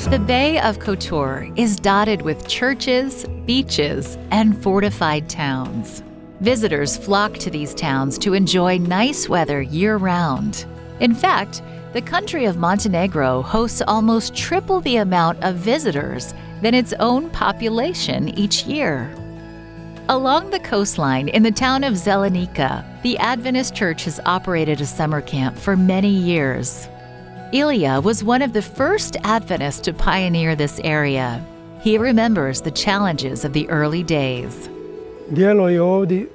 The Bay of Kotor is dotted with churches, beaches, and fortified towns. Visitors flock to these towns to enjoy nice weather year-round. In fact, the country of Montenegro hosts almost triple the amount of visitors than its own population each year. Along the coastline in the town of Zelenica, the Adventist Church has operated a summer camp for many years. Ilya was one of the first Adventists to pioneer this area. He remembers the challenges of the early days. The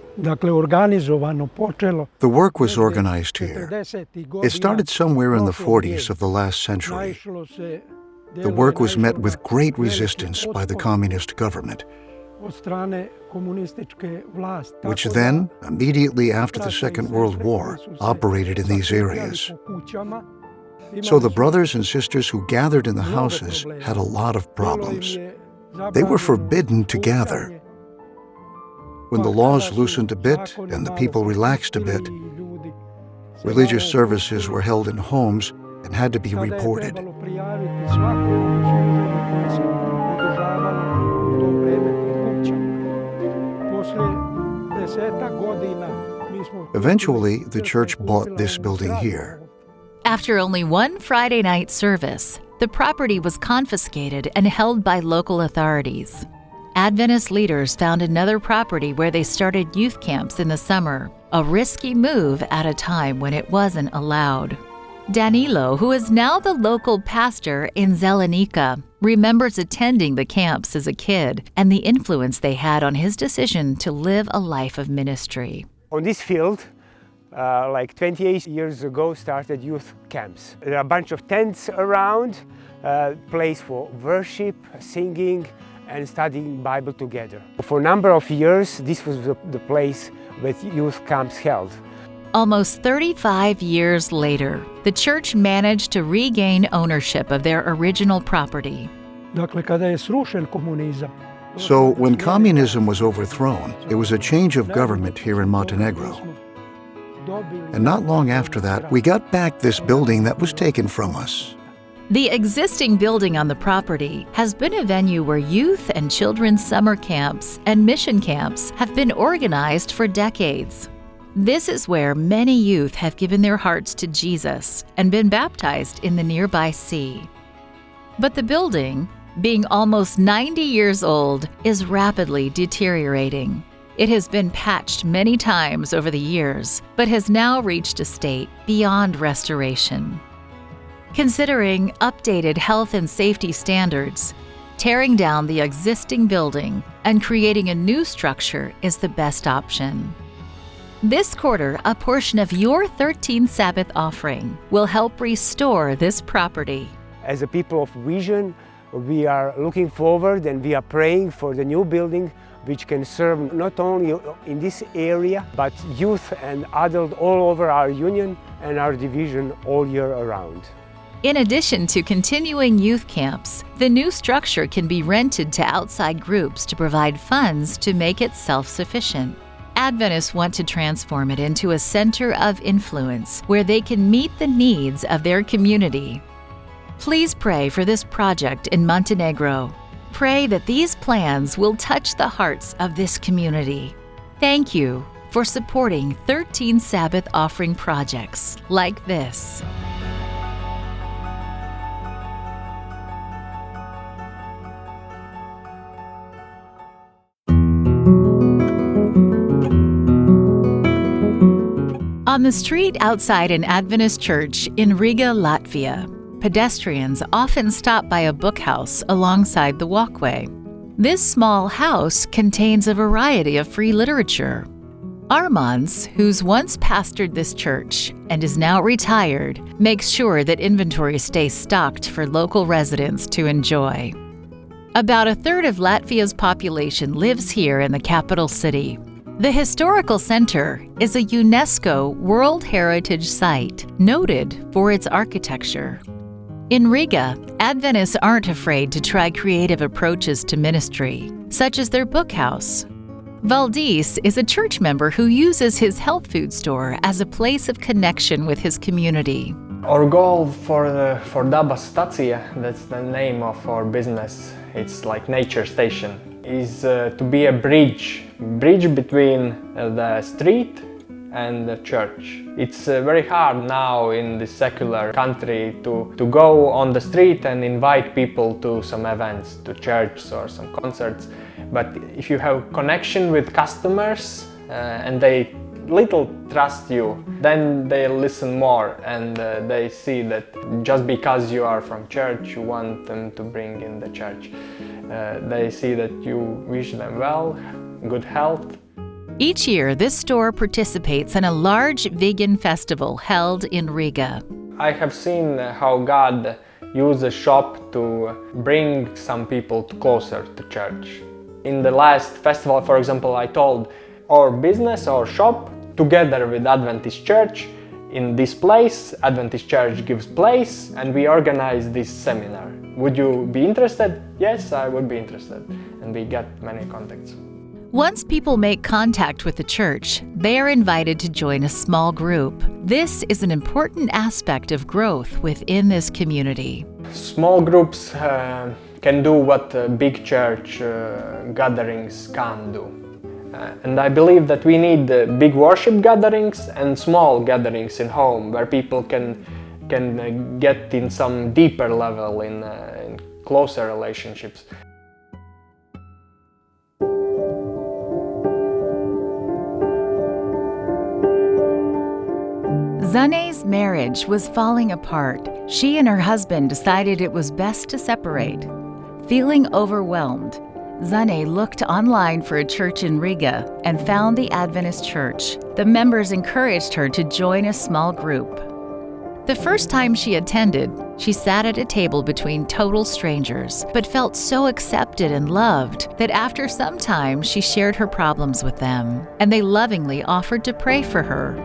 work was organized here. It started somewhere in the 40s of the last century. The work was met with great resistance by the communist government, which then, immediately after the Second World War, operated in these areas. So the brothers and sisters who gathered in the houses had a lot of problems. They were forbidden to gather. When the laws loosened a bit and the people relaxed a bit, religious services were held in homes and had to be reported. Eventually, the church bought this building here. After only one Friday night service, the property was confiscated and held by local authorities. Adventist leaders found another property where they started youth camps in the summer, a risky move at a time when it wasn't allowed. Danilo, who is now the local pastor in Zelenica, remembers attending the camps as a kid and the influence they had on his decision to live a life of ministry. On this field, like 28 years ago, started youth camps. There are a bunch of tents around, place for worship, singing, and studying Bible together. For a number of years, this was the place where youth camps held. Almost 35 years later, the church managed to regain ownership of their original property. So when communism was overthrown, it was a change of government here in Montenegro. And not long after that, we got back this building that was taken from us. The existing building on the property has been a venue where youth and children's summer camps and mission camps have been organized for decades. This is where many youth have given their hearts to Jesus and been baptized in the nearby sea. But the building, being almost 90 years old, is rapidly deteriorating. It has been patched many times over the years, but has now reached a state beyond restoration. Considering updated health and safety standards, tearing down the existing building and creating a new structure is the best option. This quarter, a portion of your 13th Sabbath offering will help restore this property. As a people of vision, we are looking forward and we are praying for the new building which can serve not only in this area, but youth and adult all over our union and our division all year around. In addition to continuing youth camps, the new structure can be rented to outside groups to provide funds to make it self-sufficient. Adventists want to transform it into a center of influence where they can meet the needs of their community. Please pray for this project in Montenegro. Pray that these plans will touch the hearts of this community. Thank you for supporting 13 Sabbath offering projects like this. On the street outside an Adventist church in Riga, Latvia, pedestrians often stop by a bookhouse alongside the walkway. This small house contains a variety of free literature. Armands, who's once pastored this church and is now retired, makes sure that inventory stays stocked for local residents to enjoy. About a third of Latvia's population lives here in the capital city. The historical center is a UNESCO World Heritage Site, noted for its architecture. In Riga, Adventists aren't afraid to try creative approaches to ministry, such as their bookhouse. Valdis is a church member who uses his health food store as a place of connection with his community. Our goal for Dabas Stacija, that's the name of our business, it's like nature station, is to be a bridge between the street and the church. It's very hard now in this secular country to go on the street and invite people to some events, to church or some concerts. But if you have connection with customers and they little trust you, then they listen more and they see that just because you are from church, you want them to bring in the church. They see that you wish them well, good health. Each year, this store participates in a large vegan festival held in Riga. I have seen how God used a shop to bring some people closer to church. In the last festival, for example, I told our business, our shop, together with Adventist Church, in this place, Adventist Church gives place, and we organize this seminar. Would you be interested? Yes, I would be interested. And we got many contacts. Once people make contact with the church, they are invited to join a small group. This is an important aspect of growth within this community. Small groups can do what big church gatherings can't do. And I believe that we need big worship gatherings and small gatherings in home where people can get in some deeper level in closer relationships. Zane's marriage was falling apart. She and her husband decided it was best to separate. Feeling overwhelmed, Zane looked online for a church in Riga and found the Adventist Church. The members encouraged her to join a small group. The first time she attended, she sat at a table between total strangers, but felt so accepted and loved that after some time she shared her problems with them, and they lovingly offered to pray for her.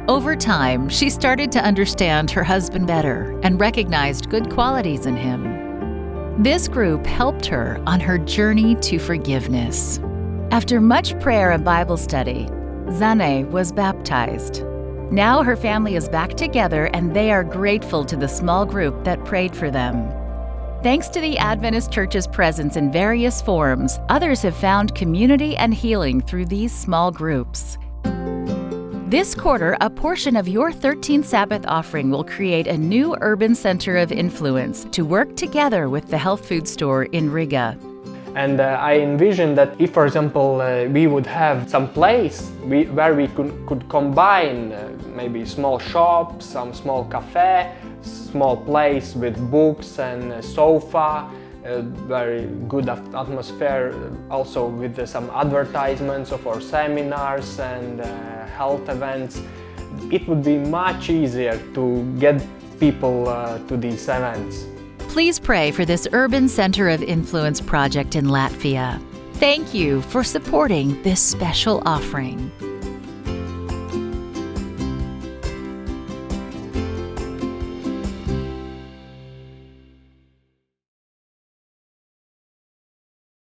Over time, she started to understand her husband better and recognized good qualities in him. This group helped her on her journey to forgiveness. After much prayer and Bible study, Zane was baptized. Now her family is back together and they are grateful to the small group that prayed for them. Thanks to the Adventist Church's presence in various forms, others have found community and healing through these small groups. This quarter, a portion of your 13th Sabbath offering will create a new urban center of influence to work together with the health food store in Riga. And I envision that if, for example, we would have some place where we could combine maybe small shop, some small cafe, small place with books and sofa, very good atmosphere, also with some advertisements of our seminars and health events. It would be much easier to get people to these events. Please pray for this Urban Center of Influence project in Latvia. Thank you for supporting this special offering.